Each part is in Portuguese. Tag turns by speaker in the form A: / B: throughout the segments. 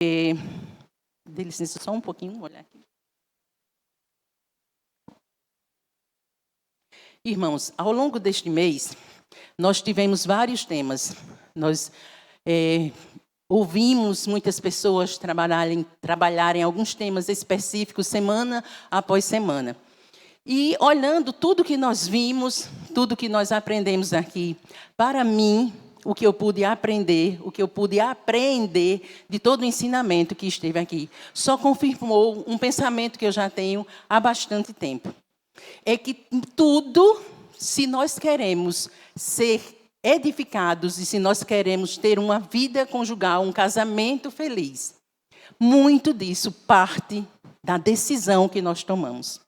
A: Dê licença só um pouquinho, vou olhar aqui. Irmãos, ao longo deste mês, nós tivemos vários temas. Nós ouvimos muitas pessoas trabalharem alguns temas específicos, semana após semana. E olhando tudo que nós vimos, tudo que nós aprendemos aqui, para mim, o que eu pude aprender, o que eu pude aprender de todo o ensinamento que esteve aqui, só confirmou um pensamento que eu já tenho há bastante tempo. É que tudo, se nós queremos ser edificados e se nós queremos ter uma vida conjugal, um casamento feliz, muito disso parte da decisão que nós tomamos.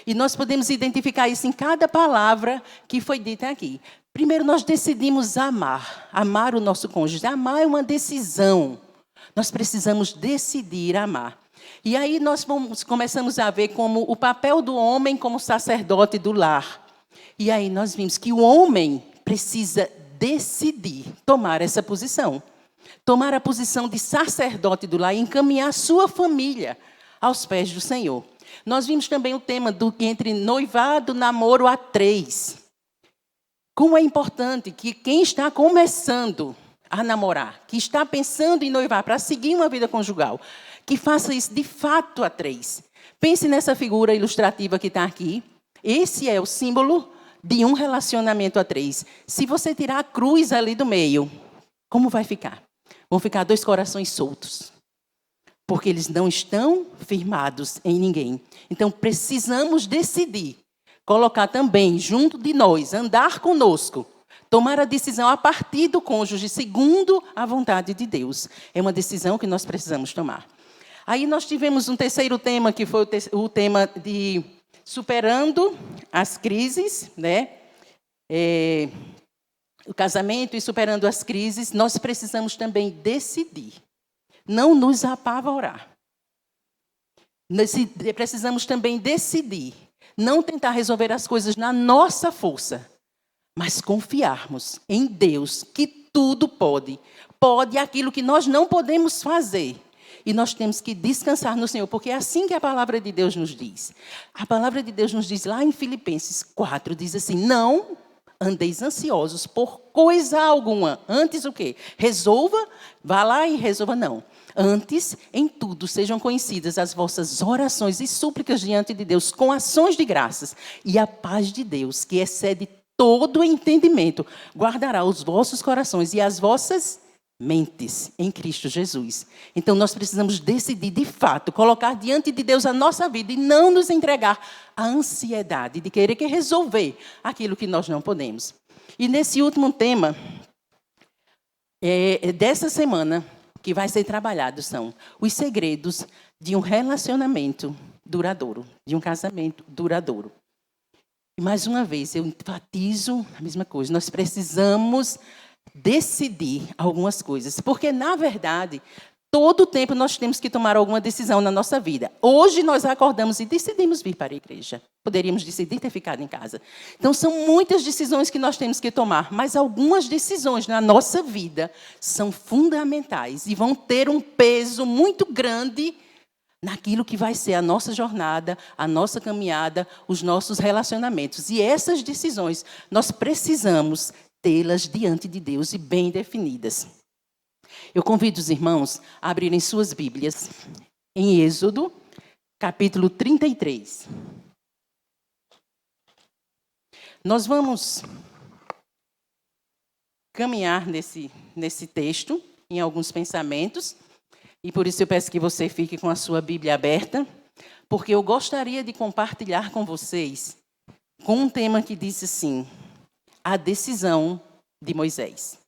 A: E nós podemos identificar isso em cada palavra que foi dita aqui. Primeiro, nós decidimos amar o nosso cônjuge. Amar é uma decisão. Nós precisamos decidir amar. E aí nós começamos a ver como o papel do homem como sacerdote do lar. E aí nós vimos que o homem precisa decidir tomar essa posição. Tomar a posição de sacerdote do lar e encaminhar a sua família aos pés do Senhor. Nós vimos também o tema entre noivado, namoro a 3. Como é importante que quem está começando a namorar, que está pensando em noivar para seguir uma vida conjugal, que faça isso de fato a 3. Pense nessa figura ilustrativa que está aqui. Esse é o símbolo de um relacionamento a 3. Se você tirar a cruz ali do meio, como vai ficar? Vão ficar 2 corações soltos. Porque eles não estão firmados em ninguém. Então, precisamos decidir, colocar também junto de nós, andar conosco, tomar a decisão a partir do cônjuge, segundo a vontade de Deus. É uma decisão que nós precisamos tomar. Aí nós tivemos um terceiro tema, que foi o tema de superando as crises, né? O casamento e superando as crises, nós precisamos também decidir. Não nos apavorar. Precisamos também decidir. Não tentar resolver as coisas na nossa força. Mas confiarmos em Deus, que tudo pode. Pode aquilo que nós não podemos fazer. E nós temos que descansar no Senhor. Porque é assim que a palavra de Deus nos diz. A palavra de Deus nos diz lá em Filipenses 4. Diz assim, não andeis ansiosos por coisa alguma. Antes o quê? Resolva, vá lá e resolva, não. Antes, em tudo, sejam conhecidas as vossas orações e súplicas diante de Deus, com ações de graças. E a paz de Deus, que excede todo o entendimento, guardará os vossos corações e as vossas mentes em Cristo Jesus. Então, nós precisamos decidir, de fato, colocar diante de Deus a nossa vida e não nos entregar à ansiedade de querer resolver aquilo que nós não podemos. E nesse último tema, dessa semana, que vai ser trabalhado são os segredos de um relacionamento duradouro, de um casamento duradouro. E mais uma vez, eu enfatizo a mesma coisa. Nós precisamos decidir algumas coisas. Porque, na verdade, todo o tempo nós temos que tomar alguma decisão na nossa vida. Hoje nós acordamos e decidimos vir para a igreja. Poderíamos decidir ter ficado em casa. Então, são muitas decisões que nós temos que tomar. Mas algumas decisões na nossa vida são fundamentais e vão ter um peso muito grande naquilo que vai ser a nossa jornada, a nossa caminhada, os nossos relacionamentos. E essas decisões, nós precisamos tê-las diante de Deus e bem definidas. Eu convido os irmãos a abrirem suas Bíblias em Êxodo, capítulo 33. Nós vamos caminhar nesse texto, em alguns pensamentos, e por isso eu peço que você fique com a sua Bíblia aberta, porque eu gostaria de compartilhar com vocês com um tema que diz assim, a decisão de Moisés.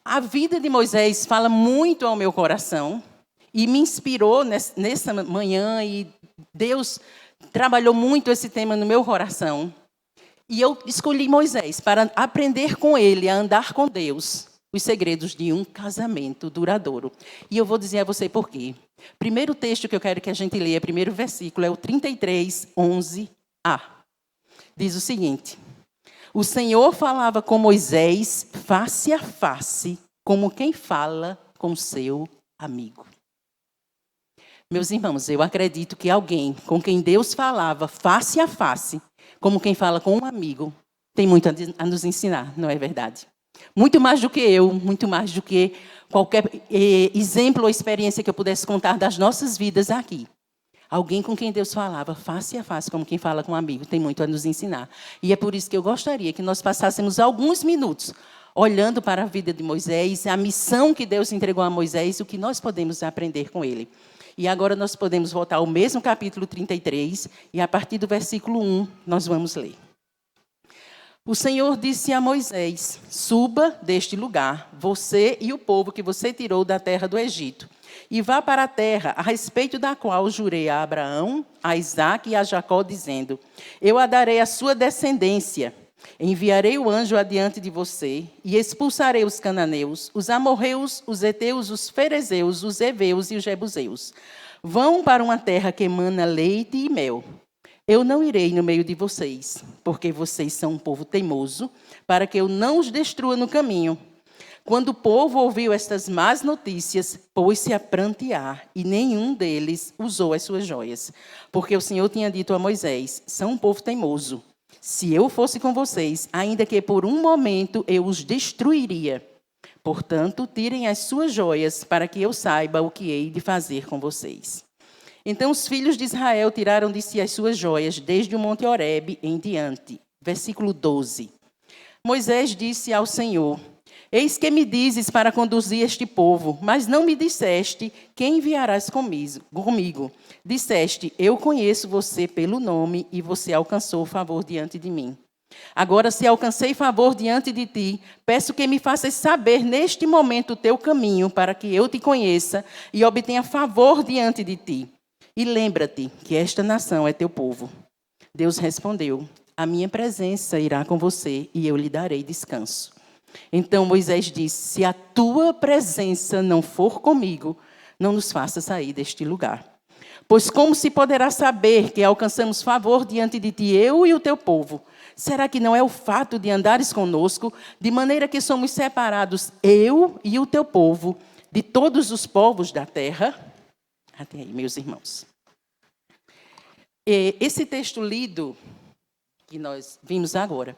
A: A vida de Moisés fala muito ao meu coração e me inspirou nessa manhã e Deus trabalhou muito esse tema no meu coração. E eu escolhi Moisés para aprender com ele, a andar com Deus, os segredos de um casamento duradouro. E eu vou dizer a você por quê. Primeiro texto que eu quero que a gente leia, primeiro versículo, é o 33, 11a. Diz o seguinte: o Senhor falava com Moisés face a face, como quem fala com seu amigo. Meus irmãos, eu acredito que alguém com quem Deus falava face a face, como quem fala com um amigo, tem muito a nos ensinar, não é verdade? Muito mais do que eu, muito mais do que qualquer exemplo ou experiência que eu pudesse contar das nossas vidas aqui. Alguém com quem Deus falava face a face, como quem fala com um amigo, tem muito a nos ensinar. E é por isso que eu gostaria que nós passássemos alguns minutos olhando para a vida de Moisés, a missão que Deus entregou a Moisés, o que nós podemos aprender com ele. E agora nós podemos voltar ao mesmo capítulo 33, e a partir do versículo 1, nós vamos ler. O Senhor disse a Moisés: suba deste lugar, você e o povo que você tirou da terra do Egito, e vá para a terra a respeito da qual jurei a Abraão, a Isaque e a Jacó, dizendo: eu a darei à sua descendência. Enviarei o anjo adiante de você e expulsarei os cananeus, os amorreus, os heteus, os ferezeus, os heveus e os jebuseus. Vão para uma terra que emana leite e mel. Eu não irei no meio de vocês, porque vocês são um povo teimoso, para que eu não os destrua no caminho. Quando o povo ouviu estas más notícias, pôs-se a prantear, e nenhum deles usou as suas joias. Porque o Senhor tinha dito a Moisés: são um povo teimoso. Se eu fosse com vocês, ainda que por um momento eu os destruiria. Portanto, tirem as suas joias, para que eu saiba o que hei de fazer com vocês. Então os filhos de Israel tiraram de si as suas joias, desde o monte Horebe em diante. Versículo 12. Moisés disse ao Senhor: eis que me dizes para conduzir este povo, mas não me disseste quem enviarás comigo. Disseste: eu conheço você pelo nome e você alcançou favor diante de mim. Agora, se alcancei favor diante de ti, peço que me faças saber neste momento o teu caminho, para que eu te conheça e obtenha favor diante de ti. E lembra-te que esta nação é teu povo. Deus respondeu: a minha presença irá com você e eu lhe darei descanso. Então Moisés disse: se a tua presença não for comigo, não nos faça sair deste lugar. Pois como se poderá saber que alcançamos favor diante de ti, eu e o teu povo? Será que não é o fato de andares conosco, de maneira que somos separados, eu e o teu povo, de todos os povos da terra? Até aí, meus irmãos. Esse texto lido, que nós vimos agora,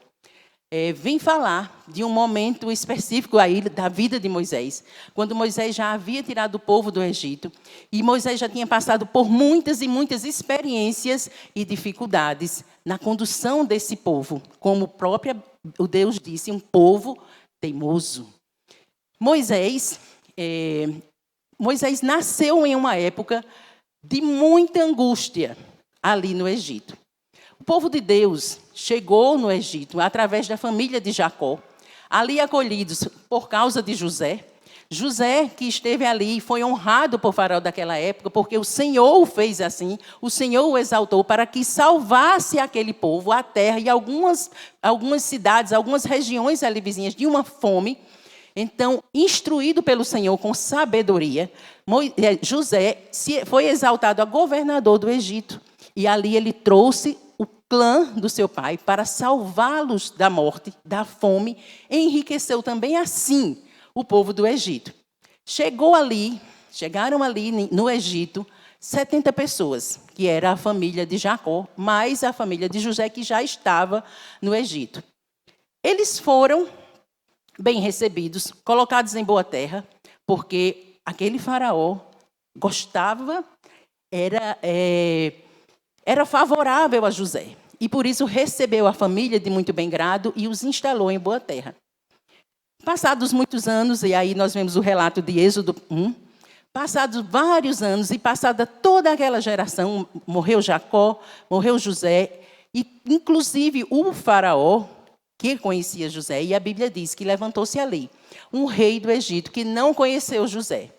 A: vem falar de um momento específico aí da vida de Moisés, quando Moisés já havia tirado o povo do Egito, e Moisés já tinha passado por muitas e muitas experiências e dificuldades na condução desse povo, como o Deus disse, um povo teimoso. Moisés nasceu em uma época de muita angústia ali no Egito. O povo de Deus chegou no Egito através da família de Jacó, ali acolhidos por causa de José. José, que esteve ali, foi honrado por Faraó daquela época, porque o Senhor o fez assim, o Senhor o exaltou para que salvasse aquele povo, a terra e algumas cidades, algumas regiões ali vizinhas de uma fome. Então, instruído pelo Senhor com sabedoria, José foi exaltado a governador do Egito. E ali ele trouxe o clã do seu pai para salvá-los da morte, da fome, e enriqueceu também assim o povo do Egito. Chegaram ali no Egito 70 pessoas, que era a família de Jacó, mais a família de José, que já estava no Egito. Eles foram bem recebidos, colocados em boa terra, porque aquele faraó gostava, era favorável a José. E por isso recebeu a família de muito bem grado e os instalou em boa terra. Passados muitos anos, e aí nós vemos o relato de Êxodo 1, passados vários anos e passada toda aquela geração, morreu Jacó, morreu José, e inclusive o faraó, que conhecia José, e a Bíblia diz que levantou-se ali um rei do Egito que não conheceu José.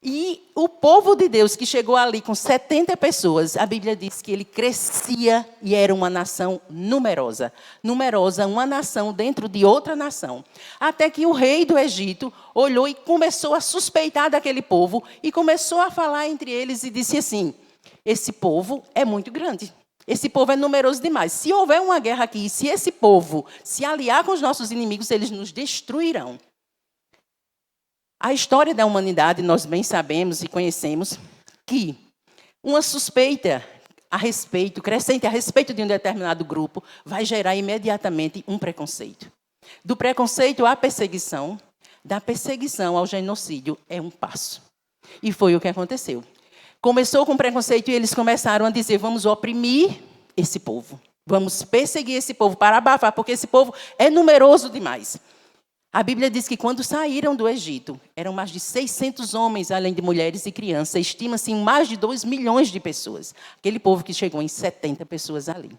A: E o povo de Deus que chegou ali com 70 pessoas, a Bíblia diz que ele crescia e era uma nação numerosa. Numerosa, uma nação dentro de outra nação. Até que o rei do Egito olhou e começou a suspeitar daquele povo e começou a falar entre eles e disse assim: esse povo é muito grande. Esse povo é numeroso demais. Se houver uma guerra aqui, se esse povo se aliar com os nossos inimigos, eles nos destruirão. A história da humanidade, nós bem sabemos e conhecemos que uma suspeita crescente a respeito de um determinado grupo, vai gerar imediatamente um preconceito. Do preconceito à perseguição, da perseguição ao genocídio é um passo. E foi o que aconteceu. Começou com preconceito e eles começaram a dizer, vamos oprimir esse povo. Vamos perseguir esse povo para abafar, porque esse povo é numeroso demais. A Bíblia diz que quando saíram do Egito, eram mais de 600 homens, além de mulheres e crianças. Estima-se em mais de 2 milhões de pessoas. Aquele povo que chegou em 70 pessoas ali.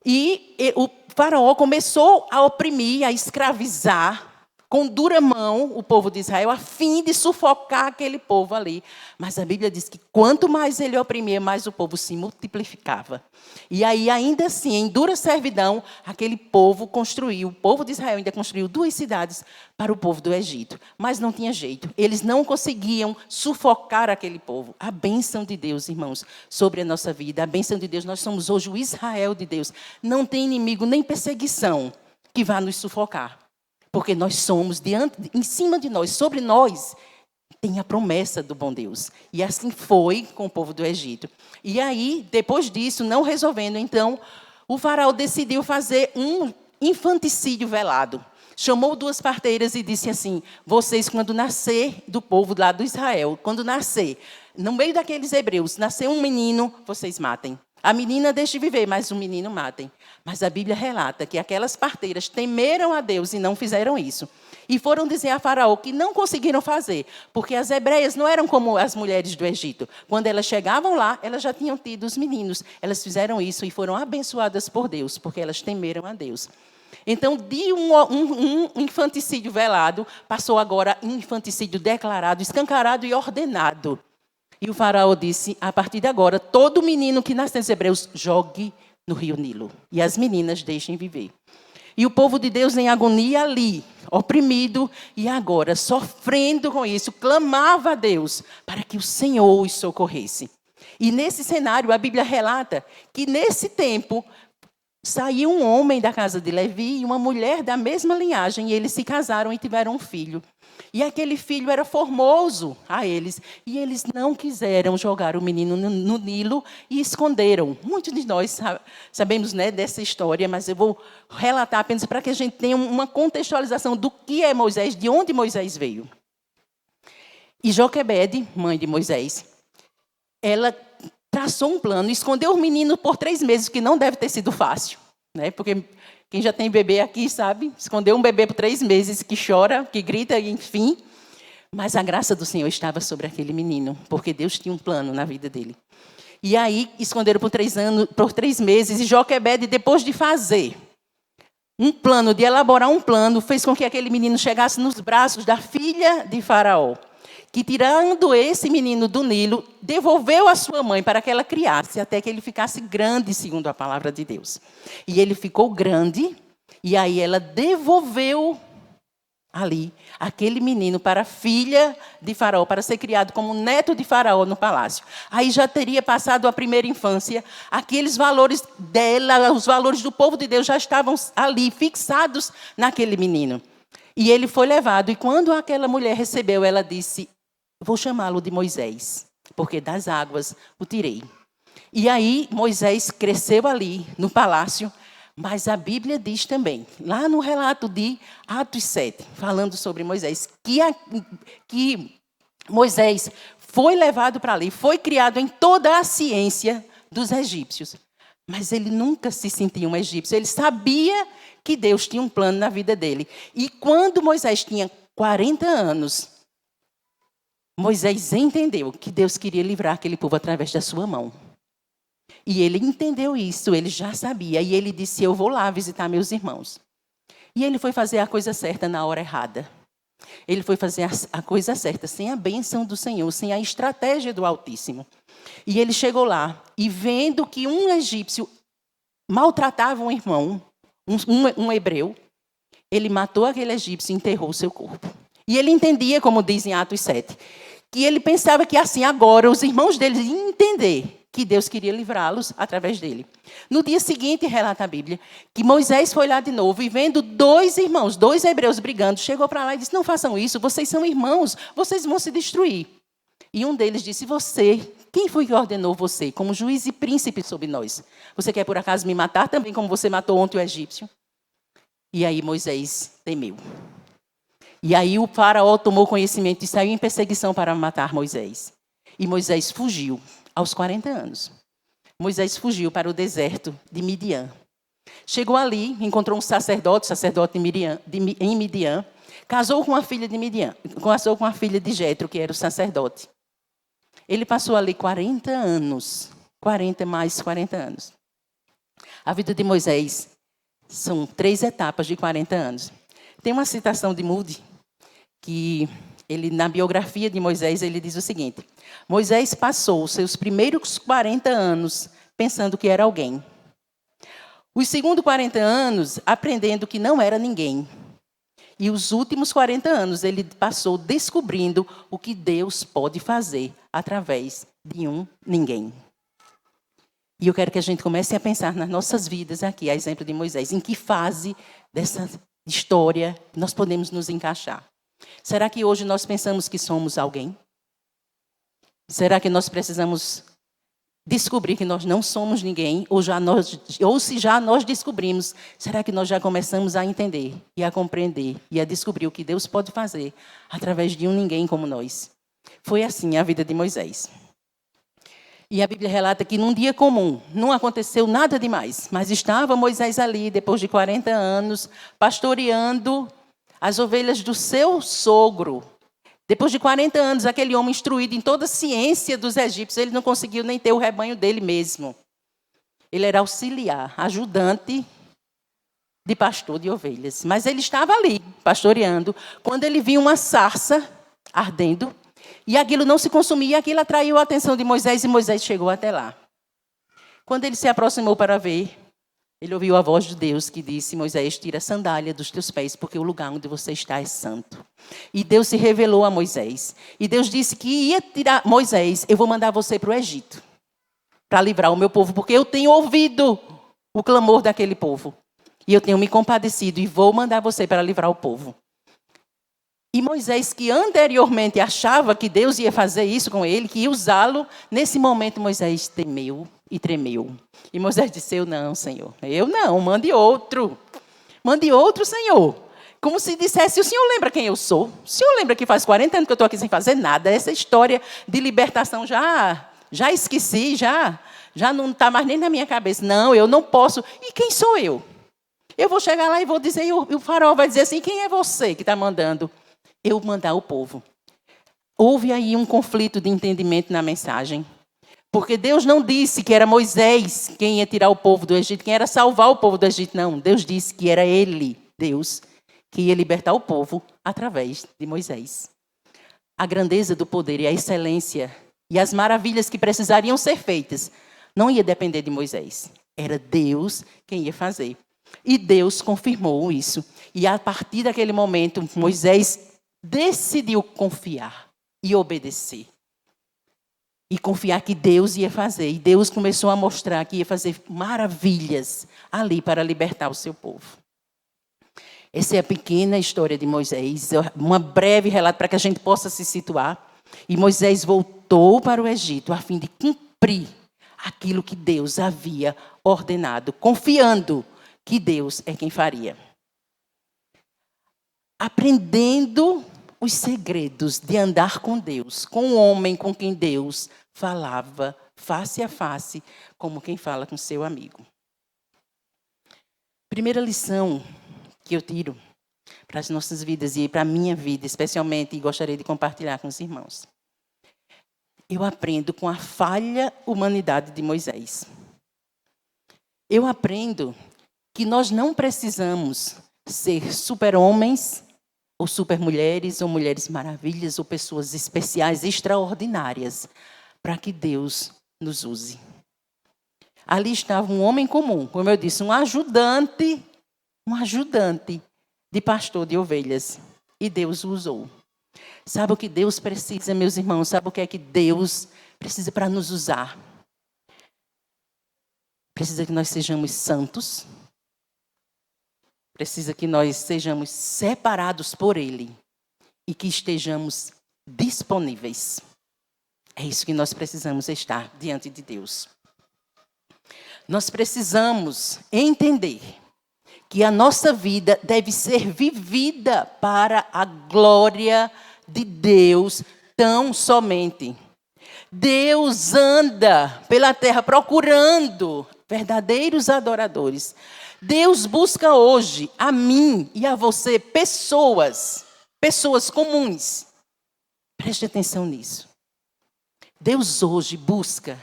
A: E o faraó começou a oprimir, a escravizar, com dura mão, o povo de Israel, a fim de sufocar aquele povo ali. Mas a Bíblia diz que quanto mais ele oprimia, mais o povo se multiplicava. E aí, ainda assim, em dura servidão, aquele povo o povo de Israel ainda construiu 2 cidades para o povo do Egito. Mas não tinha jeito, eles não conseguiam sufocar aquele povo. A bênção de Deus, irmãos, sobre a nossa vida, a bênção de Deus, nós somos hoje o Israel de Deus. Não tem inimigo nem perseguição que vá nos sufocar. Porque nós somos, em cima de nós, sobre nós, tem a promessa do bom Deus. E assim foi com o povo do Egito. E aí, depois disso, não resolvendo, então, o faraó decidiu fazer um infanticídio velado. Chamou 2 parteiras e disse assim, vocês, quando nascer do povo lá do Israel, quando nascer, no meio daqueles hebreus, nascer um menino, vocês matem. A menina deixe viver, mas o menino matem. Mas a Bíblia relata que aquelas parteiras temeram a Deus e não fizeram isso. E foram dizer a Faraó que não conseguiram fazer, porque as hebreias não eram como as mulheres do Egito. Quando elas chegavam lá, elas já tinham tido os meninos. Elas fizeram isso e foram abençoadas por Deus, porque elas temeram a Deus. Então, de um infanticídio velado, passou agora um infanticídio declarado, escancarado e ordenado. E o faraó disse, a partir de agora, todo menino que nasce nos hebreus, jogue no rio Nilo. E as meninas deixem viver. E o povo de Deus em agonia ali, oprimido, e agora, sofrendo com isso, clamava a Deus para que o Senhor os socorresse. E nesse cenário, a Bíblia relata que nesse tempo, saiu um homem da casa de Levi e uma mulher da mesma linhagem, e eles se casaram e tiveram um filho. E aquele filho era formoso a eles, e eles não quiseram jogar o menino no Nilo e esconderam. Muitos de nós sabemos, né, dessa história, mas eu vou relatar apenas para que a gente tenha uma contextualização do que é Moisés, de onde Moisés veio. E Joquebede, mãe de Moisés, ela traçou um plano, escondeu o menino por 3 meses, que não deve ter sido fácil, né? Porque quem já tem bebê aqui sabe, esconder um bebê por 3 meses, que chora, que grita, enfim. Mas a graça do Senhor estava sobre aquele menino, porque Deus tinha um plano na vida dele. E aí, esconderam por 3 meses, e Joquebede, depois de fazer um plano, de elaborar um plano, fez com que aquele menino chegasse nos braços da filha de Faraó, que, tirando esse menino do Nilo, devolveu a sua mãe para que ela criasse, até que ele ficasse grande, segundo a palavra de Deus. E ele ficou grande, e aí ela devolveu ali aquele menino para a filha de Faraó, para ser criado como neto de Faraó no palácio. Aí já teria passado a primeira infância, aqueles valores dela, os valores do povo de Deus já estavam ali, fixados naquele menino. E ele foi levado, e quando aquela mulher recebeu, ela disse, vou chamá-lo de Moisés, porque das águas o tirei. E aí Moisés cresceu ali no palácio, mas a Bíblia diz também, lá no relato de Atos 7, falando sobre Moisés, que Moisés foi levado para ali, foi criado em toda a ciência dos egípcios. Mas ele nunca se sentia um egípcio, ele sabia que Deus tinha um plano na vida dele. E quando Moisés tinha 40 anos, Moisés entendeu que Deus queria livrar aquele povo através da sua mão. E ele entendeu isso, ele já sabia. E ele disse, eu vou lá visitar meus irmãos. E ele foi fazer a coisa certa na hora errada. Ele foi fazer a coisa certa, sem a bênção do Senhor, sem a estratégia do Altíssimo. E ele chegou lá, e vendo que um egípcio maltratava um irmão, um hebreu, ele matou aquele egípcio e enterrou o seu corpo. E ele entendia, como diz em Atos 7, que ele pensava que assim agora os irmãos dele iam entender que Deus queria livrá-los através dele. No dia seguinte, relata a Bíblia, que Moisés foi lá de novo e vendo 2 irmãos, 2 hebreus brigando, chegou para lá e disse, não façam isso, vocês são irmãos, vocês vão se destruir. E um deles disse, quem foi que ordenou você como juiz e príncipe sobre nós? Você quer por acaso me matar também como você matou ontem o egípcio? E aí Moisés temeu. E aí o faraó tomou conhecimento e saiu em perseguição para matar Moisés. E Moisés fugiu aos 40 anos. Moisés fugiu para o deserto de Midian. Chegou ali, encontrou um sacerdote em Midian, casou com a filha de Midian, casou com a filha de Jetro, que era o sacerdote. Ele passou ali 40 anos, 40 mais 40 anos. A vida de Moisés são 3 etapas de 40 anos. Tem uma citação de Moody, que ele, na biografia de Moisés, ele diz o seguinte, Moisés passou os seus primeiros 40 anos pensando que era alguém. Os segundos 40 anos aprendendo que não era ninguém. E os últimos 40 anos ele passou descobrindo o que Deus pode fazer através de um ninguém. E eu quero que a gente comece a pensar nas nossas vidas aqui, a exemplo de Moisés, em que fase dessa história nós podemos nos encaixar. Será que hoje nós pensamos que somos alguém? Será que nós precisamos descobrir que nós não somos ninguém, ou se já nós descobrimos, será que nós já começamos a entender e a compreender e a descobrir o que Deus pode fazer através de um ninguém como nós? Foi assim a vida de Moisés. E a Bíblia relata que num dia comum, não aconteceu nada demais, mas estava Moisés ali, depois de 40 anos, pastoreando as ovelhas do seu sogro. Depois de 40 anos, aquele homem instruído em toda a ciência dos egípcios, ele não conseguiu nem ter o rebanho dele mesmo. Ele era auxiliar, ajudante de pastor de ovelhas. Mas ele estava ali, pastoreando, quando ele viu uma sarça ardendo, e aquilo não se consumia, aquilo atraiu a atenção de Moisés, e Moisés chegou até lá. Quando ele se aproximou para ver, ele ouviu a voz de Deus que disse, Moisés, tira a sandália dos teus pés, porque o lugar onde você está é santo. E Deus se revelou a Moisés. E Deus disse que ia tirar, Moisés, eu vou mandar você para o Egito, para livrar o meu povo, porque eu tenho ouvido o clamor daquele povo. E eu tenho me compadecido e vou mandar você para livrar o povo. E Moisés, que anteriormente achava que Deus ia fazer isso com ele, que ia usá-lo, nesse momento Moisés temeu e tremeu. E Moisés disse, eu não, Senhor. Eu não, mande outro. Mande outro, Senhor. Como se dissesse, o Senhor lembra quem eu sou? O Senhor lembra que faz 40 anos que eu estou aqui sem fazer nada? Essa história de libertação já esqueci, já não está mais nem na minha cabeça. Não, eu não posso. E quem sou eu? Eu vou chegar lá e vou dizer, e o faraó vai dizer assim, quem é você que está mandando eu mandar o povo? Houve aí um conflito de entendimento na mensagem. Porque Deus não disse que era Moisés quem ia tirar o povo do Egito, quem era salvar o povo do Egito, não. Deus disse que era ele, Deus, que ia libertar o povo através de Moisés. A grandeza do poder e a excelência e as maravilhas que precisariam ser feitas não ia depender de Moisés. Era Deus quem ia fazer. E Deus confirmou isso. E a partir daquele momento, Moisés decidiu confiar e obedecer. E confiar que Deus ia fazer. E Deus começou a mostrar que ia fazer maravilhas ali para libertar o seu povo. Essa é a pequena história de Moisés. Uma breve relato para que a gente possa se situar. E Moisés voltou para o Egito a fim de cumprir aquilo que Deus havia ordenado, confiando que Deus é quem faria. Aprendendo os segredos de andar com Deus, com o homem com quem Deus falava face a face, como quem fala com seu amigo. Primeira lição que eu tiro para as nossas vidas e para a minha vida, especialmente, e gostaria de compartilhar com os irmãos. Eu aprendo com a falha humanidade de Moisés. Eu aprendo que nós não precisamos ser super-homens, ou super-mulheres, ou mulheres maravilhas, ou pessoas especiais, extraordinárias, para que Deus nos use. Ali estava um homem comum, como eu disse, um ajudante de pastor de ovelhas. E Deus o usou. Sabe o que Deus precisa, meus irmãos? Sabe o que é que Deus precisa para nos usar? Precisa que nós sejamos santos. Precisa que nós sejamos separados por Ele. E que estejamos disponíveis. É isso que nós precisamos estar diante de Deus. Nós precisamos entender que a nossa vida deve ser vivida para a glória de Deus tão somente. Deus anda pela terra procurando verdadeiros adoradores. Deus busca hoje a mim e a você pessoas comuns. Preste atenção nisso. Deus hoje busca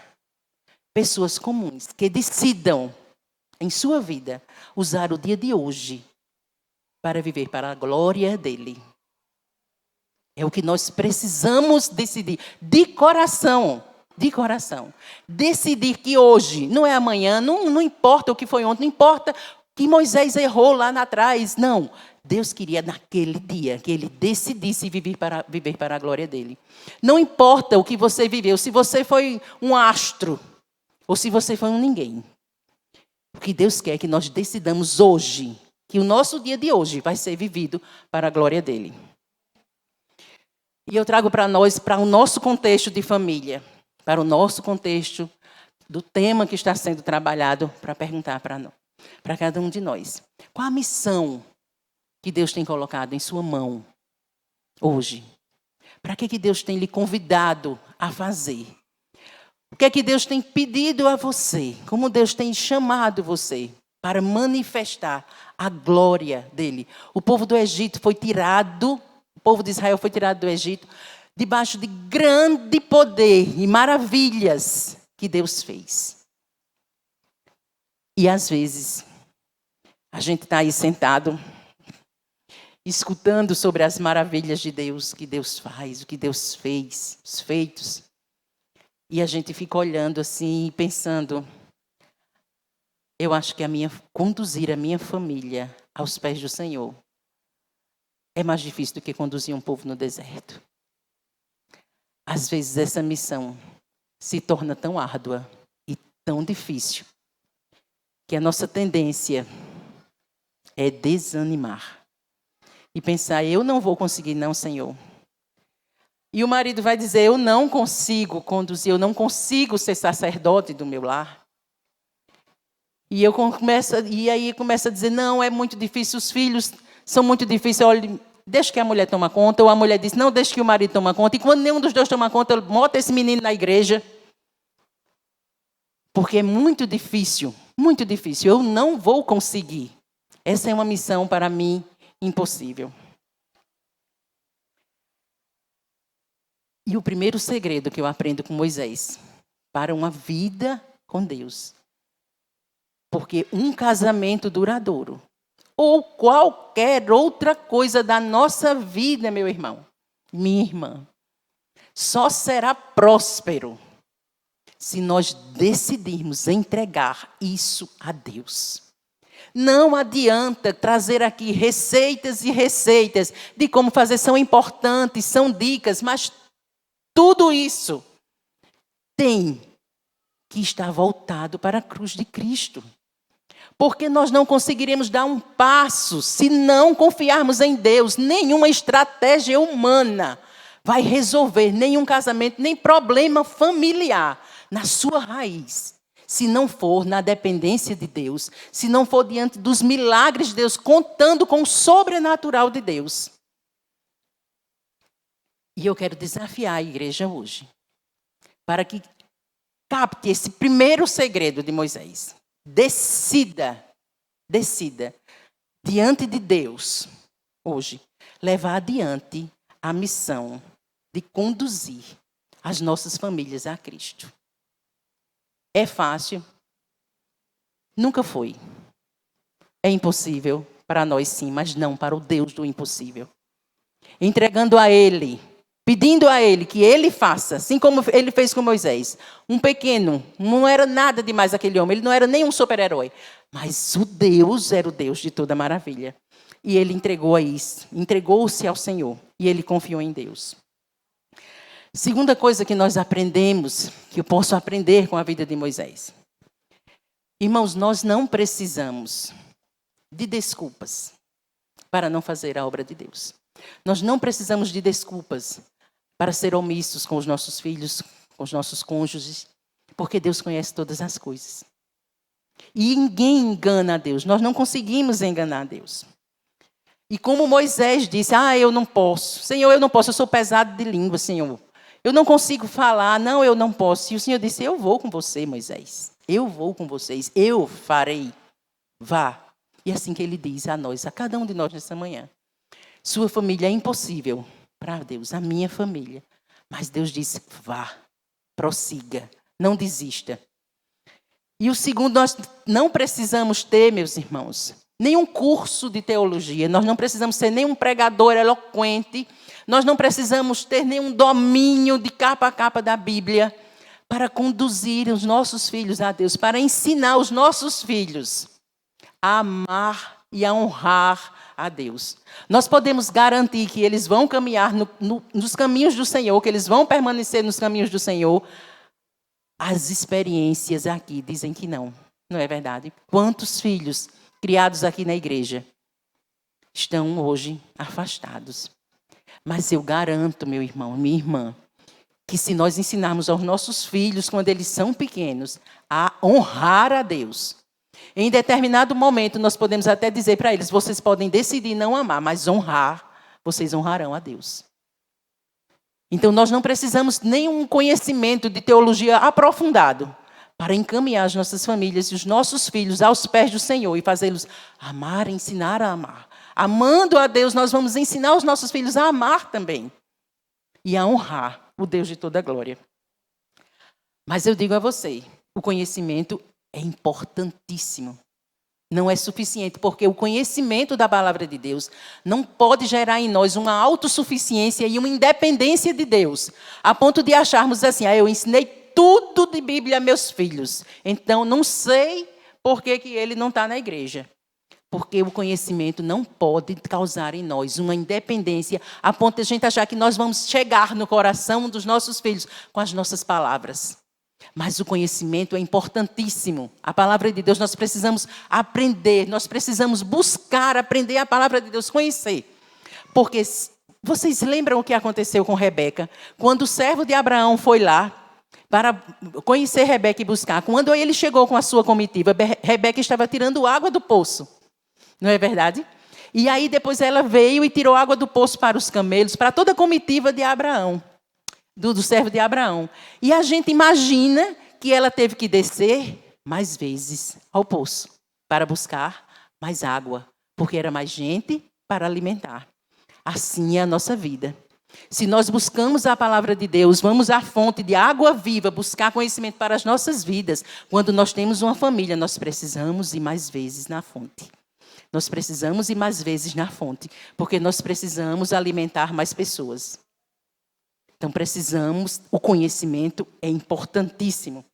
A: pessoas comuns que decidam em sua vida usar o dia de hoje para viver para a glória dele. É o que nós precisamos decidir de coração. De coração. Decidir que hoje, não é amanhã, não importa o que foi ontem, não importa que Moisés errou lá atrás. Não. Deus queria naquele dia que ele decidisse viver para a glória dele. Não importa o que você viveu, se você foi um astro ou se você foi um ninguém. O que Deus quer é que nós decidamos hoje, que o nosso dia de hoje vai ser vivido para a glória dele. E eu trago para nós, para o nosso contexto de família, para o nosso contexto do tema que está sendo trabalhado, para perguntar para cada um de nós. Qual a missão que Deus tem colocado em sua mão hoje? Para que Deus tem lhe convidado a fazer? O que é que Deus tem pedido a você? Como Deus tem chamado você para manifestar a glória dele? O povo do Egito foi tirado, o povo de Israel foi tirado do Egito, debaixo de grande poder e maravilhas que Deus fez. E às vezes, a gente está aí sentado, escutando sobre as maravilhas de Deus, o que Deus faz, o que Deus fez, os feitos. E a gente fica olhando assim, pensando, eu acho que conduzir a minha família aos pés do Senhor é mais difícil do que conduzir um povo no deserto. Às vezes essa missão se torna tão árdua e tão difícil que a nossa tendência é desanimar. E pensar, eu não vou conseguir não, Senhor. E o marido vai dizer, eu não consigo conduzir, eu não consigo ser sacerdote do meu lar. E aí começa a dizer, não, é muito difícil, os filhos são muito difíceis, olha, deixa que a mulher toma conta. Ou a mulher diz, não, deixa que o marido toma conta. E quando nenhum dos dois toma conta, bota esse menino na igreja. Porque é muito difícil, eu não vou conseguir. Essa é uma missão para mim impossível. E o primeiro segredo que eu aprendo com Moisés, para uma vida com Deus. Porque um casamento duradouro, ou qualquer outra coisa da nossa vida, meu irmão, minha irmã, só será próspero se nós decidirmos entregar isso a Deus. Não adianta trazer aqui receitas e receitas de como fazer, são importantes, são dicas, mas tudo isso tem que estar voltado para a cruz de Cristo. Porque nós não conseguiremos dar um passo se não confiarmos em Deus. Nenhuma estratégia humana vai resolver nenhum casamento, nem problema familiar na sua raiz. Se não for na dependência de Deus, se não for diante dos milagres de Deus, contando com o sobrenatural de Deus. E eu quero desafiar a igreja hoje, para que capte esse primeiro segredo de Moisés. Decida, diante de Deus, hoje, levar adiante a missão de conduzir as nossas famílias a Cristo. É fácil? Nunca foi. É impossível para nós sim, mas não para o Deus do impossível. Entregando a Ele, pedindo a Ele que Ele faça, assim como Ele fez com Moisés. Um pequeno, não era nada demais aquele homem, ele não era nem um super-herói. Mas o Deus era o Deus de toda maravilha. E ele entregou-se ao Senhor. E ele confiou em Deus. Segunda coisa que nós aprendemos, que eu posso aprender com a vida de Moisés. Irmãos, nós não precisamos de desculpas para não fazer a obra de Deus. Nós não precisamos de desculpas para ser omissos com os nossos filhos, com os nossos cônjuges, porque Deus conhece todas as coisas. E ninguém engana a Deus. Nós não conseguimos enganar a Deus. E como Moisés disse, eu não posso. Senhor, eu não posso, eu sou pesado de língua, Senhor. Eu não consigo falar, não, eu não posso. E o Senhor disse, eu vou com você, Moisés. Eu vou com vocês, eu farei. Vá. E assim que ele diz a nós, a cada um de nós nessa manhã. Sua família é impossível para Deus, a minha família. Mas Deus disse, vá, prossiga, não desista. E o segundo, nós não precisamos ter, meus irmãos, nenhum curso de teologia. Nós não precisamos ser nenhum pregador eloquente. Nós não precisamos ter nenhum domínio de capa a capa da Bíblia para conduzir os nossos filhos a Deus, para ensinar os nossos filhos a amar e a honrar a Deus. Nós podemos garantir que eles vão caminhar nos caminhos do Senhor, que eles vão permanecer nos caminhos do Senhor. As experiências aqui dizem que não. Não é verdade? Quantos filhos criados aqui na igreja estão hoje afastados? Mas eu garanto, meu irmão, minha irmã, que se nós ensinarmos aos nossos filhos, quando eles são pequenos, a honrar a Deus, em determinado momento nós podemos até dizer para eles, vocês podem decidir não amar, mas honrar, vocês honrarão a Deus. Então nós não precisamos nenhum conhecimento de teologia aprofundado para encaminhar as nossas famílias e os nossos filhos aos pés do Senhor e fazê-los amar, ensinar a amar. Amando a Deus, nós vamos ensinar os nossos filhos a amar também e a honrar o Deus de toda a glória. Mas eu digo a você, o conhecimento é importantíssimo. Não é suficiente, porque o conhecimento da palavra de Deus não pode gerar em nós uma autossuficiência e uma independência de Deus, a ponto de acharmos assim, eu ensinei tudo de Bíblia a meus filhos, então não sei por que ele não está na igreja. Porque o conhecimento não pode causar em nós uma independência a ponto de a gente achar que nós vamos chegar no coração dos nossos filhos com as nossas palavras. Mas o conhecimento é importantíssimo. A palavra de Deus nós precisamos aprender, nós precisamos buscar aprender a palavra de Deus, conhecer. Porque vocês lembram o que aconteceu com Rebeca? Quando o servo de Abraão foi lá para conhecer Rebeca e buscar, quando ele chegou com a sua comitiva, Rebeca estava tirando água do poço. Não é verdade? E aí depois ela veio e tirou água do poço para os camelos, para toda a comitiva de Abraão, do servo de Abraão. E a gente imagina que ela teve que descer mais vezes ao poço para buscar mais água, porque era mais gente para alimentar. Assim é a nossa vida. Se nós buscamos a palavra de Deus, vamos à fonte de água viva, buscar conhecimento para as nossas vidas. Quando nós temos uma família, nós precisamos ir mais vezes na fonte. Nós precisamos ir mais vezes na fonte, porque nós precisamos alimentar mais pessoas. Então precisamos, o conhecimento é importantíssimo.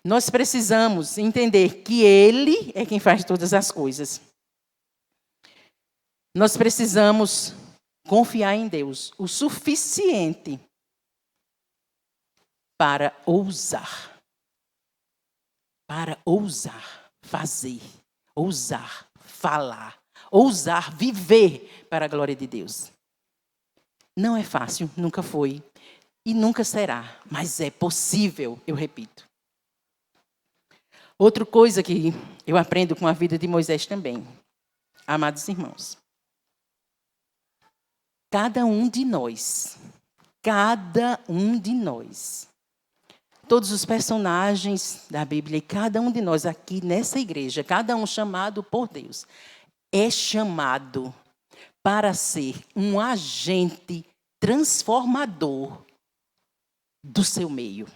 A: Nós precisamos entender que Ele é quem faz todas as coisas. Nós precisamos confiar em Deus o suficiente para ousar fazer, ousar falar, ousar viver para a glória de Deus. Não é fácil, nunca foi e nunca será, mas é possível, eu repito. Outra coisa que eu aprendo com a vida de Moisés também, amados irmãos. Cada um de nós, todos os personagens da Bíblia e cada um de nós aqui nessa igreja, cada um chamado por Deus, é chamado para ser um agente transformador do seu meio.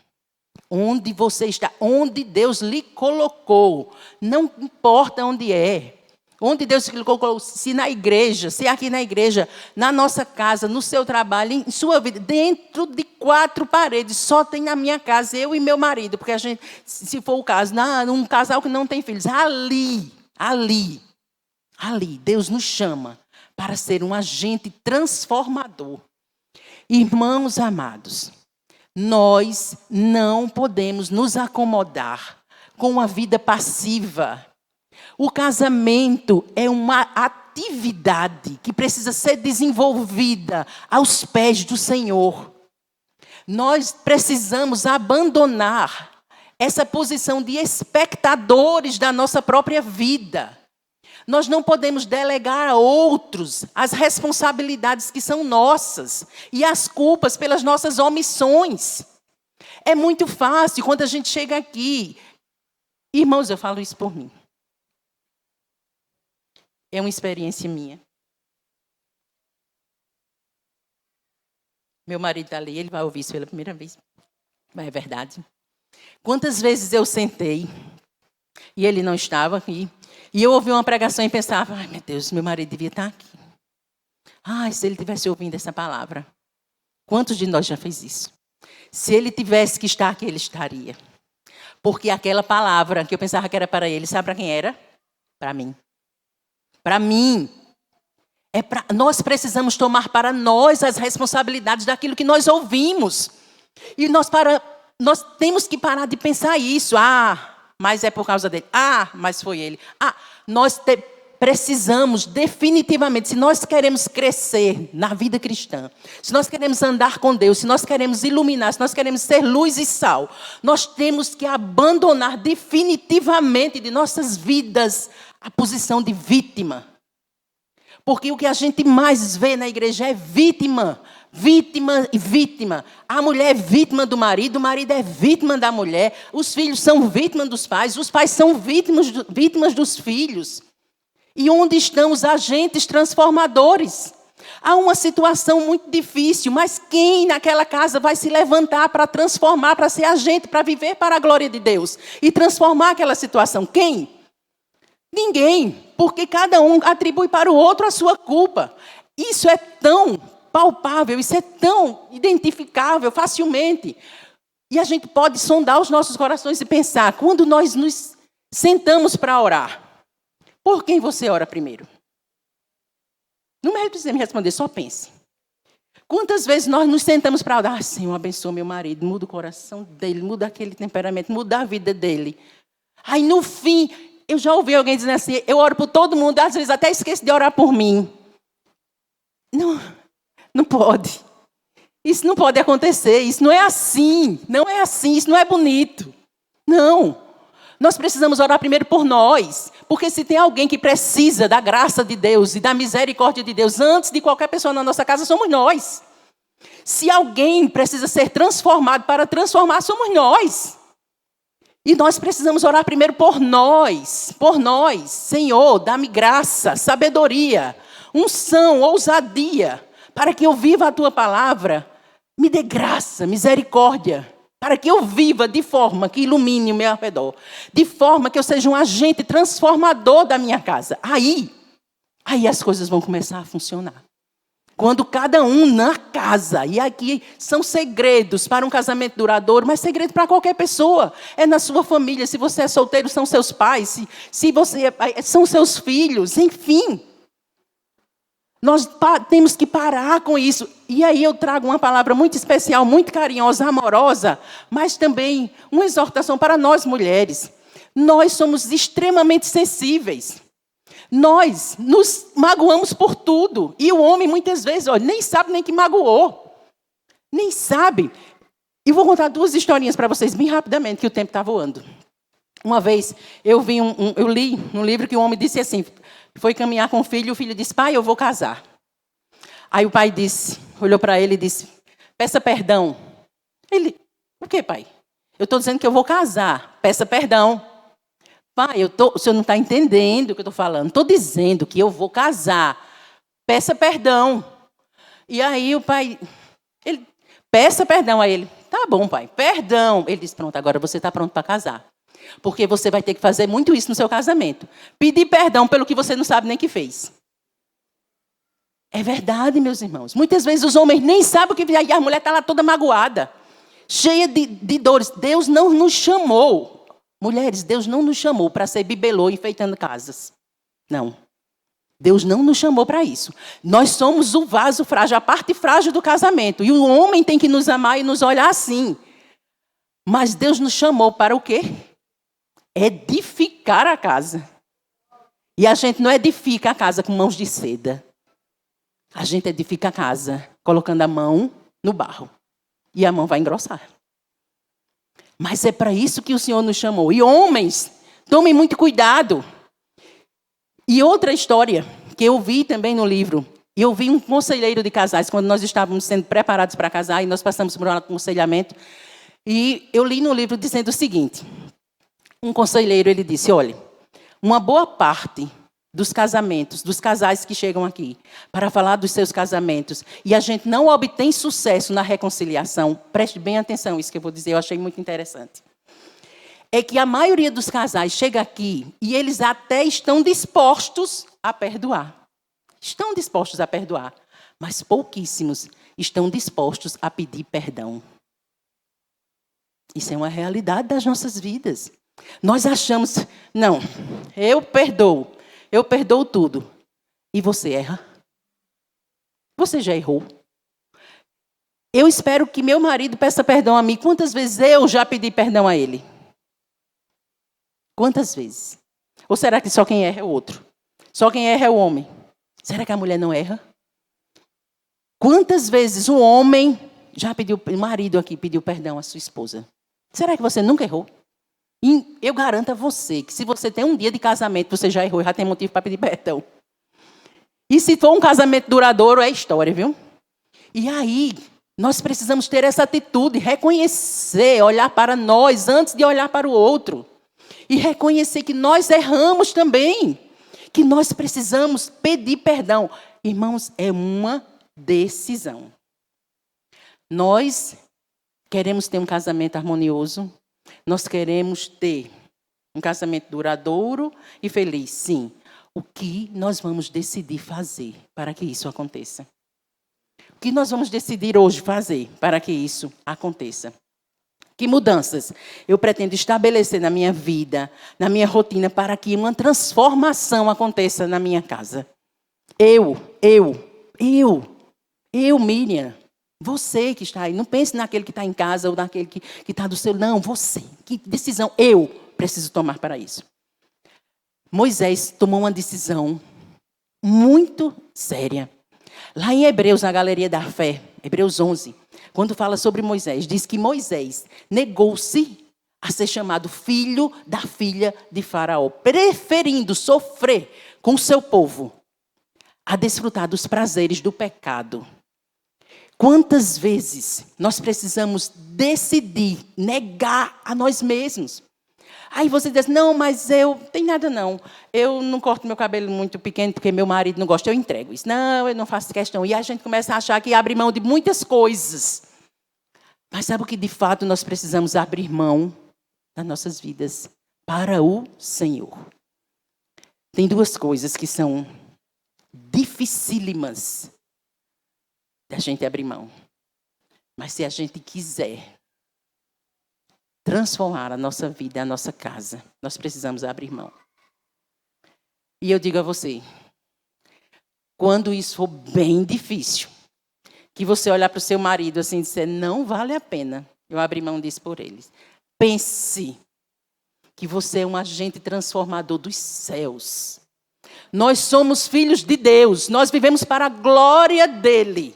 A: Onde você está, onde Deus lhe colocou, não importa onde é. Onde Deus lhe colocou, se na igreja, se aqui na igreja, na nossa casa, no seu trabalho, em sua vida, dentro de 4 paredes, só tem na minha casa, eu e meu marido, porque a gente, se for o caso, num casal que não tem filhos, ali, Deus nos chama para ser um agente transformador. Irmãos amados, nós não podemos nos acomodar com uma vida passiva. O casamento é uma atividade que precisa ser desenvolvida aos pés do Senhor. Nós precisamos abandonar essa posição de espectadores da nossa própria vida. Nós não podemos delegar a outros as responsabilidades que são nossas e as culpas pelas nossas omissões. É muito fácil quando a gente chega aqui. Irmãos, eu falo isso por mim. É uma experiência minha. Meu marido está ali, ele vai ouvir isso pela primeira vez. Mas é verdade. Quantas vezes eu sentei e ele não estava aqui, e eu ouvi uma pregação e pensava, ai meu Deus, meu marido devia estar aqui. Ai, se ele tivesse ouvindo essa palavra. Quantos de nós já fez isso? Se ele tivesse que estar aqui, ele estaria. Porque aquela palavra que eu pensava que era para ele, sabe para quem era? Para mim. Para mim. Nós precisamos tomar para nós as responsabilidades daquilo que nós ouvimos. E nós temos que parar de pensar isso. Mas é por causa dele. Mas foi ele. Nós precisamos definitivamente, se nós queremos crescer na vida cristã, se nós queremos andar com Deus, se nós queremos iluminar, se nós queremos ser luz e sal, nós temos que abandonar definitivamente de nossas vidas a posição de vítima. Porque o que a gente mais vê na igreja é vítima. Vítima e vítima. A mulher é vítima do marido, o marido é vítima da mulher, os filhos são vítimas dos pais, os pais são vítimas dos filhos. E onde estão os agentes transformadores? Há uma situação muito difícil, mas quem naquela casa vai se levantar para transformar, para ser agente, para viver para a glória de Deus e transformar aquela situação? Quem? Ninguém, porque cada um atribui para o outro a sua culpa. Isso é tão palpável, isso é tão identificável facilmente. E a gente pode sondar os nossos corações e pensar, quando nós nos sentamos para orar, por quem você ora primeiro? Não precisa me responder, só pense. Quantas vezes nós nos sentamos para orar, Senhor, abençoa meu marido, muda o coração dele, muda aquele temperamento, muda a vida dele. Aí no fim, eu já ouvi alguém dizendo assim, eu oro por todo mundo, às vezes até esqueço de orar por mim. Não pode. Isso não pode acontecer, isso não é assim, isso não é bonito. Não. Nós precisamos orar primeiro por nós, porque se tem alguém que precisa da graça de Deus e da misericórdia de Deus, antes de qualquer pessoa na nossa casa, somos nós. Se alguém precisa ser transformado para transformar, somos nós. E nós precisamos orar primeiro por nós. Senhor, dá-me graça, sabedoria, unção, ousadia, para que eu viva a Tua palavra. Me dê graça, misericórdia, para que eu viva de forma que ilumine o meu arredor, de forma que eu seja um agente transformador da minha casa. Aí as coisas vão começar a funcionar. Quando cada um na casa, e aqui são segredos para um casamento duradouro, mas segredo para qualquer pessoa. É na sua família, se você é solteiro, são seus pais, se você são seus filhos, enfim. Nós temos que parar com isso. E aí eu trago uma palavra muito especial, muito carinhosa, amorosa, mas também uma exortação para nós mulheres. Nós somos extremamente sensíveis. Nós nos magoamos por tudo. E o homem, muitas vezes, nem sabe nem que magoou. Nem sabe. E vou contar 2 historinhas para vocês, bem rapidamente, que o tempo está voando. Uma vez, eu li num livro que o homem disse assim, foi caminhar com o filho disse, pai, eu vou casar. Aí o pai olhou para ele e disse, peça perdão. Ele, o que, pai? Eu estou dizendo que eu vou casar, peça perdão. Pai, o senhor não está entendendo o que eu estou falando. Estou dizendo que eu vou casar, peça perdão. E aí o pai, ele, peça perdão a ele. Tá bom, pai, perdão. Ele disse, pronto, agora você está pronto para casar. Porque você vai ter que fazer muito isso no seu casamento. Pedir perdão pelo que você não sabe nem que fez. É verdade, meus irmãos. Muitas vezes os homens nem sabem o que fizeram. E a mulher está lá toda magoada. Cheia de dores. Deus não nos chamou. Mulheres, Deus não nos chamou para ser bibelô enfeitando casas. Não. Deus não nos chamou para isso. Nós somos o vaso frágil, a parte frágil do casamento. E o homem tem que nos amar e nos olhar assim. Mas Deus nos chamou para o quê? edificar a casa. E a gente não edifica a casa com mãos de seda. A gente edifica a casa colocando a mão no barro. E a mão vai engrossar. Mas é para isso que o Senhor nos chamou. E homens, tomem muito cuidado. E outra história que eu vi também no livro. Eu vi um conselheiro de casais, quando nós estávamos sendo preparados para casar, e nós passamos por um aconselhamento. E eu li no livro dizendo o seguinte. Um conselheiro, ele disse, olha, uma boa parte dos casamentos, dos casais que chegam aqui, para falar dos seus casamentos, e a gente não obtém sucesso na reconciliação, preste bem atenção, isso que eu vou dizer, eu achei muito interessante. É que a maioria dos casais chega aqui e eles até estão dispostos a perdoar. Estão dispostos a perdoar, mas pouquíssimos estão dispostos a pedir perdão. Isso é uma realidade das nossas vidas. Nós achamos, não, eu perdoo tudo. E você erra? Você já errou? Eu espero que meu marido peça perdão a mim. Quantas vezes eu já pedi perdão a ele? Quantas vezes? Ou será que só quem erra é o outro? Só quem erra é o homem? Será que a mulher não erra? Quantas vezes o homem já pediu, o marido aqui pediu perdão à sua esposa? Será que você nunca errou? E eu garanto a você que se você tem um dia de casamento, você já errou e já tem motivo para pedir perdão. E se for um casamento duradouro, é história, viu? E aí, nós precisamos ter essa atitude, reconhecer, olhar para nós antes de olhar para o outro. E reconhecer que nós erramos também. Que nós precisamos pedir perdão. Irmãos, é uma decisão. Nós queremos ter um casamento harmonioso. Nós queremos ter um casamento duradouro e feliz, sim. O que nós vamos decidir fazer para que isso aconteça? O que nós vamos decidir hoje fazer para que isso aconteça? Que mudanças eu pretendo estabelecer na minha vida, na minha rotina, para que uma transformação aconteça na minha casa? Eu, Miriam. Você que está aí, não pense naquele que está em casa ou naquele que está do seu. Não, você. Que decisão eu preciso tomar para isso? Moisés tomou uma decisão muito séria. Lá em Hebreus, na Galeria da Fé, Hebreus 11, quando fala sobre Moisés, diz que Moisés negou-se a ser chamado filho da filha de Faraó, preferindo sofrer com o seu povo a desfrutar dos prazeres do pecado. Quantas vezes nós precisamos decidir, negar a nós mesmos? Aí você diz, não, mas eu, tem nada não. Eu não corto meu cabelo muito pequeno porque meu marido não gosta, eu entrego isso. Não, eu não faço questão. E a gente começa a achar que abre mão de muitas coisas. Mas sabe o que de fato nós precisamos abrir mão das nossas vidas? Para o Senhor. Tem duas coisas que são dificílimas da gente abrir mão. Mas se a gente quiser transformar a nossa vida, a nossa casa, nós precisamos abrir mão. E eu digo a você, quando isso for bem difícil, que você olhar para o seu marido assim e dizer, não vale a pena eu abrir mão disso por eles. Pense que você é um agente transformador dos céus. Nós somos filhos de Deus, nós vivemos para a glória dele.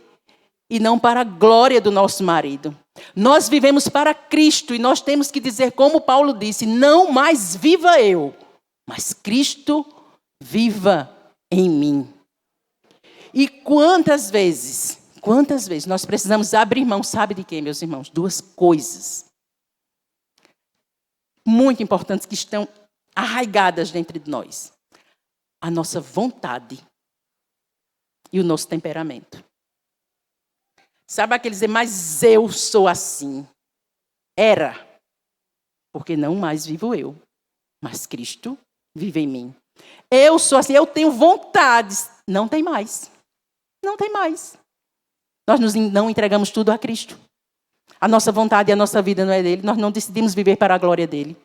A: E não para a glória do nosso marido. Nós vivemos para Cristo e nós temos que dizer, como Paulo disse, não mais viva eu, mas Cristo viva em mim. E quantas vezes nós precisamos abrir mão, sabe de quê, meus irmãos? Duas coisas muito importantes que estão arraigadas dentro de nós. A nossa vontade e o nosso temperamento. Sabe aquele dizer, mas eu sou assim. Era. Porque não mais vivo eu, mas Cristo vive em mim. Eu sou assim, eu tenho vontades. Não tem mais. Não tem mais. Nós não entregamos tudo a Cristo. A nossa vontade e a nossa vida não é dele. Nós não decidimos viver para a glória dele.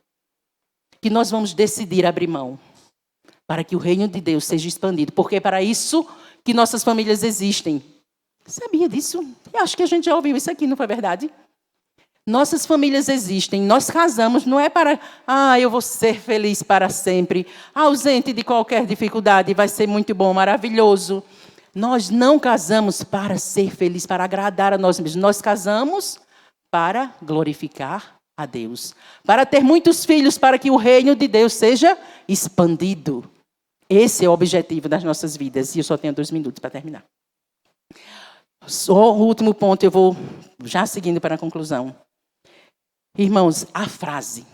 A: Que nós vamos decidir abrir mão. Para que o reino de Deus seja expandido. Porque é para isso que nossas famílias existem. Sabia disso? Eu acho que a gente já ouviu isso aqui, não foi verdade? Nossas famílias existem, nós casamos, não é para, eu vou ser feliz para sempre, ausente de qualquer dificuldade, vai ser muito bom, maravilhoso. Nós não casamos para ser feliz, para agradar a nós mesmos. Nós casamos para glorificar a Deus, para ter muitos filhos, para que o reino de Deus seja expandido. Esse é o objetivo das nossas vidas. E eu só tenho 2 minutos para terminar. Só o último ponto, eu vou já seguindo para a conclusão. Irmãos, a frase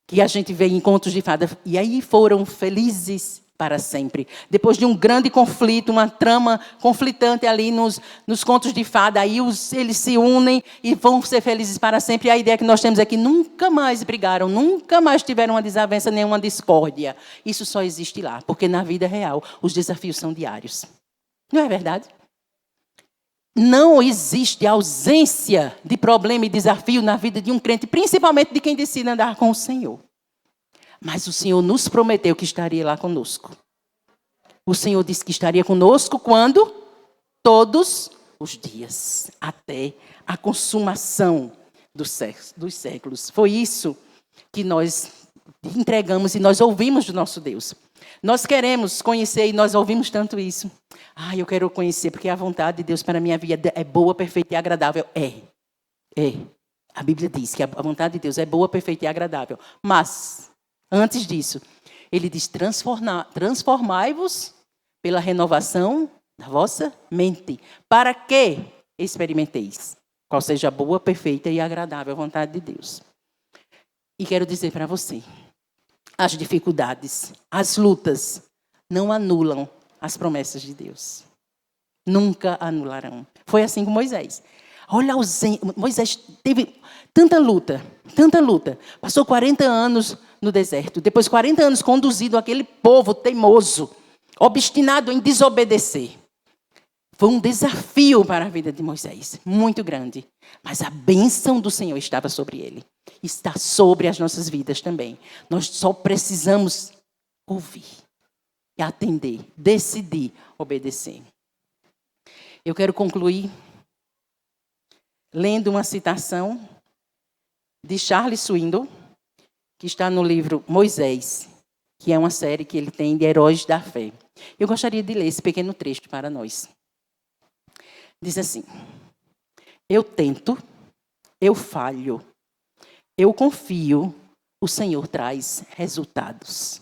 A: que a gente vê em contos de fada, e aí foram felizes para sempre. Depois de um grande conflito, uma trama conflitante ali nos contos de fada, aí eles se unem e vão ser felizes para sempre. E a ideia que nós temos é que nunca mais brigaram, nunca mais tiveram uma desavença, nenhuma discórdia. Isso só existe lá, porque na vida real os desafios são diários. Não é verdade? Não existe ausência de problema e desafio na vida de um crente, principalmente de quem decide andar com o Senhor. Mas o Senhor nos prometeu que estaria lá conosco. O Senhor disse que estaria conosco quando? Todos os dias, até a consumação dos séculos. Foi isso que nós entregamos e nós ouvimos do nosso Deus. Nós queremos conhecer e nós ouvimos tanto isso. Eu quero conhecer porque a vontade de Deus para a minha vida é boa, perfeita e agradável. É. A Bíblia diz que a vontade de Deus é boa, perfeita e agradável. Mas, antes disso, ele diz, transformai-vos pela renovação da vossa mente, para que experimenteis qual seja a boa, perfeita e agradável vontade de Deus. E quero dizer para você, as dificuldades, as lutas, não anulam as promessas de Deus. Nunca anularão. Foi assim com Moisés. Olha, Moisés teve tanta luta. Passou 40 anos no deserto. Depois 40 anos conduzido aquele povo teimoso, obstinado em desobedecer. Foi um desafio para a vida de Moisés, muito grande. Mas a bênção do Senhor estava sobre ele. Está sobre as nossas vidas também. Nós só precisamos ouvir e atender, decidir obedecer. Eu quero concluir lendo uma citação de Charles Swindoll, que está no livro Moisés, que é uma série que ele tem de heróis da fé. Eu gostaria de ler esse pequeno trecho para nós. Diz assim: eu tento, eu falho, eu confio, o Senhor traz resultados.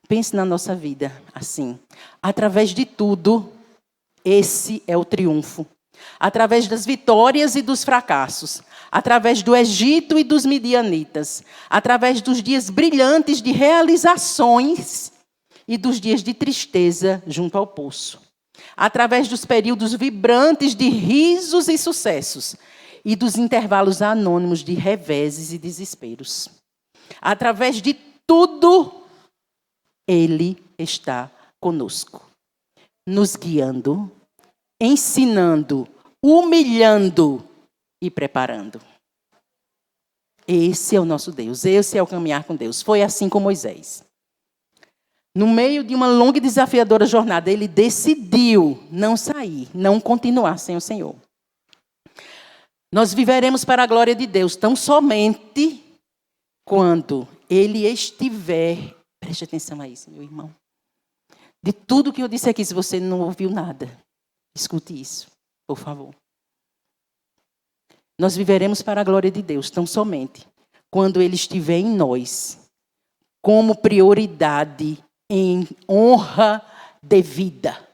A: Pense na nossa vida assim. Através de tudo, esse é o triunfo. Através das vitórias e dos fracassos. Através do Egito e dos midianitas. Através dos dias brilhantes de realizações e dos dias de tristeza junto ao poço. Através dos períodos vibrantes de risos e sucessos. E dos intervalos anônimos de reveses e desesperos. Através de tudo, Ele está conosco, nos guiando, ensinando, humilhando e preparando. Esse é o nosso Deus, esse é o caminhar com Deus. Foi assim com Moisés. No meio de uma longa e desafiadora jornada, ele decidiu não sair, não continuar sem o Senhor. Nós viveremos para a glória de Deus tão somente quando Ele estiver. Preste atenção a isso, meu irmão. De tudo que eu disse aqui, se você não ouviu nada, escute isso, por favor. Nós viveremos para a glória de Deus tão somente quando Ele estiver em nós, como prioridade em honra devida.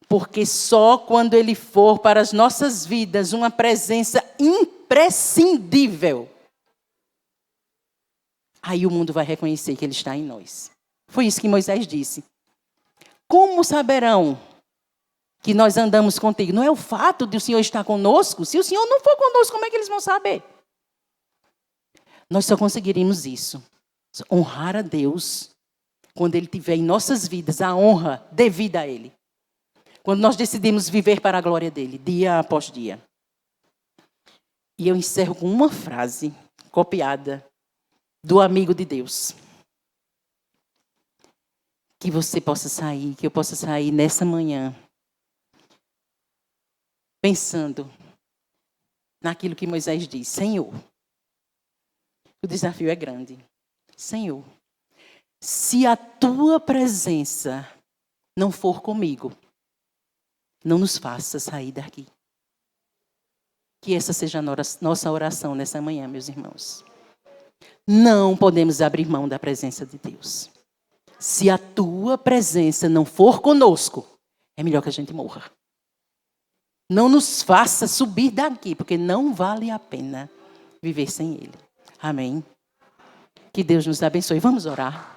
A: Porque só quando Ele for para as nossas vidas uma presença imprescindível, aí o mundo vai reconhecer que Ele está em nós. Foi isso que Moisés disse. Como saberão que nós andamos contigo? Não é o fato de o Senhor estar conosco? Se o Senhor não for conosco, como é que eles vão saber? Nós só conseguiríamos isso. Honrar a Deus quando Ele tiver em nossas vidas a honra devida a Ele. Quando nós decidimos viver para a glória dEle, dia após dia. E eu encerro com uma frase copiada do amigo de Deus. Que você possa sair, que eu possa sair nessa manhã, pensando naquilo que Moisés diz: Senhor, o desafio é grande. Senhor, se a tua presença não for comigo, não nos faça sair daqui. Que essa seja a nossa oração nessa manhã, meus irmãos. Não podemos abrir mão da presença de Deus. Se a tua presença não for conosco, é melhor que a gente morra. Não nos faça subir daqui, porque não vale a pena viver sem Ele. Amém? Que Deus nos abençoe. Vamos orar.